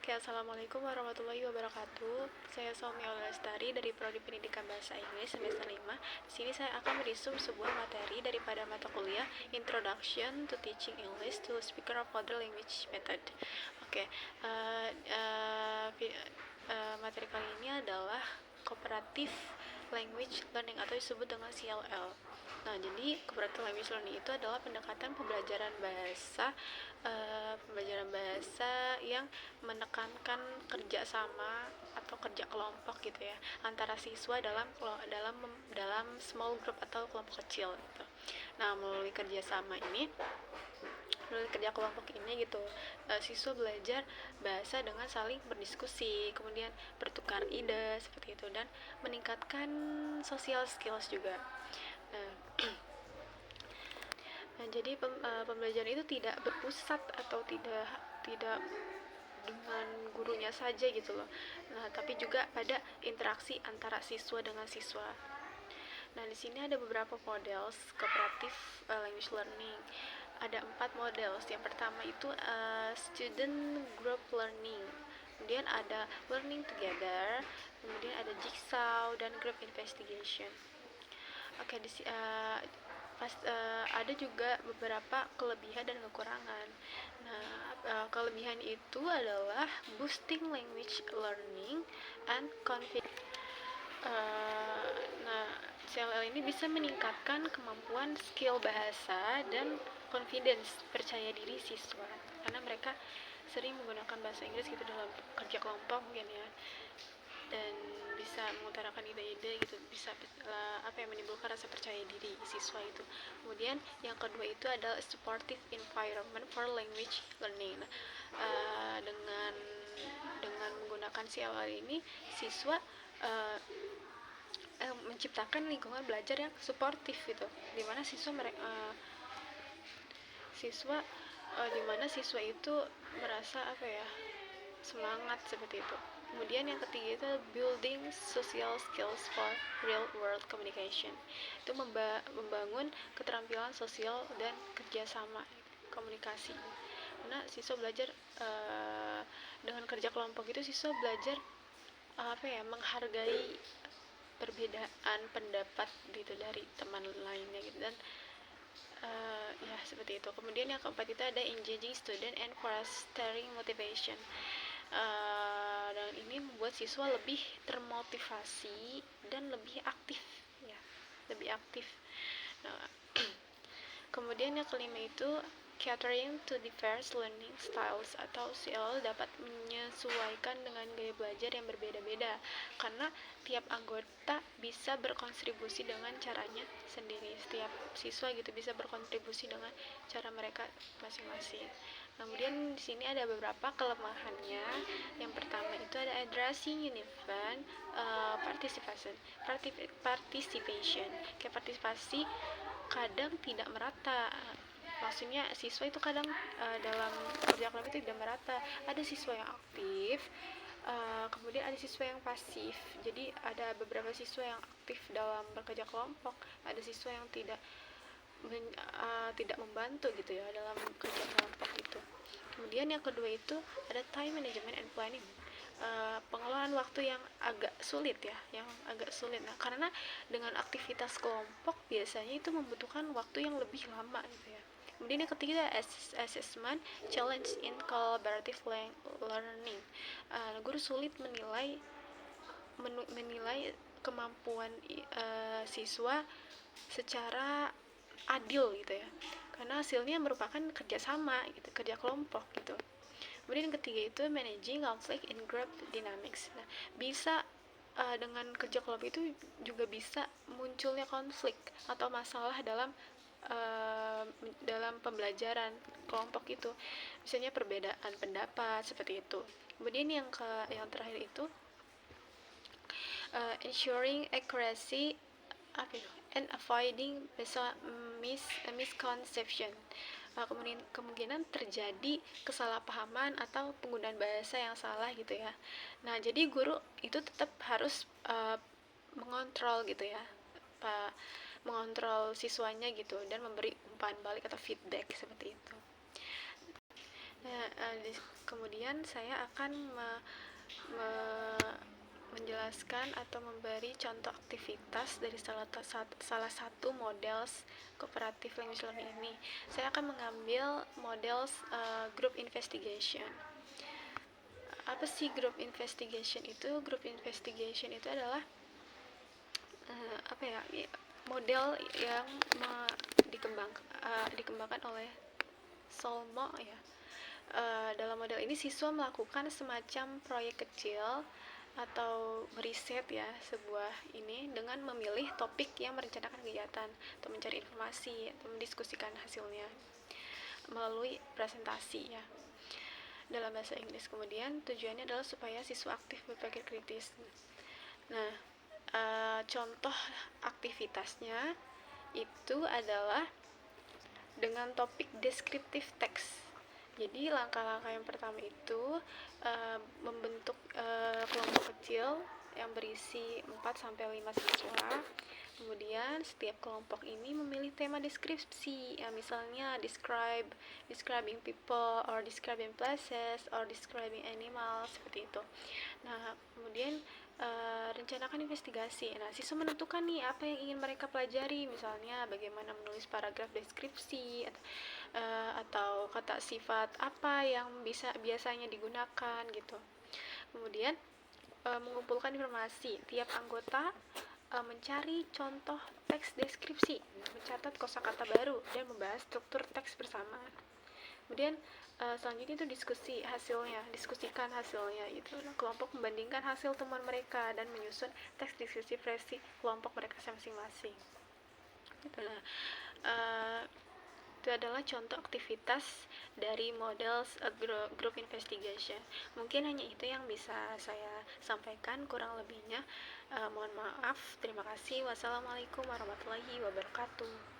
Oke, Assalamualaikum warahmatullahi wabarakatuh. Saya Soumi Lestari dari Prodi Pendidikan Bahasa Inggris semester 5. Di sini saya akan merisum sebuah materi daripada mata kuliah Introduction to Teaching English to Speaker of Other Language Method. Oke, materi kali ini adalah Cooperative Language Learning atau disebut dengan CLL. Nah, jadi cooperative language learning itu adalah pendekatan pembelajaran bahasa yang menekankan kerja sama atau kerja kelompok gitu ya antara siswa dalam small group atau kelompok kecil gitu. Nah, melalui kerja kelompok ini gitu, siswa belajar bahasa dengan saling berdiskusi, kemudian bertukar ide seperti itu, dan meningkatkan social skills juga. Nah, jadi pembelajaran itu tidak berpusat atau tidak dengan gurunya saja gitu loh. Nah, tapi juga pada interaksi antara siswa dengan siswa. Nah, di sini ada beberapa model cooperative language learning. Ada 4 model. Yang pertama itu student group learning. Kemudian ada learning together, kemudian ada jigsaw dan group investigation. Oke, ada juga beberapa kelebihan dan kekurangan. Nah, kelebihan itu adalah boosting language learning and confidence. Nah, CLL ini bisa meningkatkan kemampuan skill bahasa dan confidence, percaya diri siswa, karena mereka sering menggunakan bahasa Inggris gitu dalam kerja kelompok mungkin ya, dan bisa mengutarakan ide-ide gitu, bisa menimbulkan rasa percaya diri siswa itu. Kemudian yang kedua itu adalah supportive environment for language learning. Nah, dengan menggunakan CLL ini siswa menciptakan lingkungan belajar yang suportif gitu, dimana siswa itu merasa semangat seperti itu. Kemudian yang ketiga itu building social skills for real world communication. Itu membangun keterampilan sosial dan kerjasama komunikasi. Karena siswa belajar dengan kerja kelompok itu siswa belajar menghargai perbedaan pendapat gitu dari teman lainnya gitu, dan seperti itu. Kemudian yang keempat itu ada engaging student and fostering motivation. Dan ini membuat siswa lebih termotivasi dan lebih aktif ya, Nah, kemudian yang kelima itu catering to diverse learning styles, atau CL dapat menyesuaikan dengan gaya belajar yang berbeda-beda, karena tiap anggota bisa berkontribusi dengan caranya sendiri. Setiap siswa gitu bisa berkontribusi dengan cara mereka masing-masing. Kemudian di sini ada beberapa kelemahannya. Yang pertama itu ada addressing uneven participation. Kayak partisipasi kadang tidak merata. Maksudnya siswa itu kadang dalam kerja kelompok itu tidak merata. Ada siswa yang aktif, kemudian ada siswa yang pasif. Jadi ada beberapa siswa yang aktif dalam bekerja kelompok, ada siswa yang tidak membantu gitu ya dalam kerja kelompok itu. Kemudian yang kedua itu ada time management and planning. Pengelolaan waktu yang agak sulit. Nah, karena dengan aktivitas kelompok biasanya itu membutuhkan waktu yang lebih lama gitu ya. Kemudian yang ketiga assessment challenge in collaborative learning. Guru sulit menilai kemampuan siswa secara adil gitu ya, karena hasilnya merupakan kerjasama gitu, kerja kelompok gitu. Kemudian yang ketiga itu managing conflict in group dynamics. Nah, bisa dengan kerja kelompok itu juga bisa munculnya konflik atau masalah dalam pembelajaran kelompok itu, misalnya perbedaan pendapat seperti itu. Kemudian yang terakhir itu ensuring accuracy and avoiding misconception. Kemungkinan terjadi kesalahpahaman atau penggunaan bahasa yang salah gitu ya. Nah, jadi guru itu tetap harus mengontrol gitu ya, mengontrol siswanya gitu, dan memberi umpan balik atau feedback seperti itu. Nah, Kemudian saya akan menjelaskan atau memberi contoh aktivitas dari salah satu model cooperative language learning ini. Saya akan mengambil model group investigation. Apa sih group investigation itu? Group investigation itu adalah model yang dikembangkan oleh Solmo ya. Dalam model ini siswa melakukan semacam proyek kecil atau riset ya, sebuah ini dengan memilih topik yang merencanakan kegiatan atau mencari informasi atau mendiskusikan hasilnya melalui presentasi ya dalam bahasa Inggris. Kemudian tujuannya adalah supaya siswa aktif berpikir kritis. Nah, contoh aktivitasnya itu adalah dengan topik descriptive text. Jadi langkah-langkah yang pertama itu membentuk kelompok kecil yang berisi 4-5 siswa. Kemudian setiap kelompok ini memilih tema deskripsi, ya, misalnya describing people, or describing places, or describing animals, seperti itu. Nah, kemudian rencanakan investigasi. Nah, siswa menentukan nih apa yang ingin mereka pelajari, misalnya bagaimana menulis paragraf deskripsi atau kata sifat apa yang biasanya digunakan gitu. Kemudian mengumpulkan informasi. Tiap anggota mencari contoh teks deskripsi, mencatat kosakata baru, dan membahas struktur teks bersama. Kemudian selanjutnya itu diskusikan hasilnya itu. Kelompok membandingkan hasil temuan mereka dan menyusun teks deskripsi versi kelompok mereka masing-masing. Itulah itu adalah contoh aktivitas dari model group investigation. Mungkin hanya itu yang bisa saya sampaikan, kurang lebihnya mohon maaf. Terima kasih. Wassalamualaikum warahmatullahi wabarakatuh.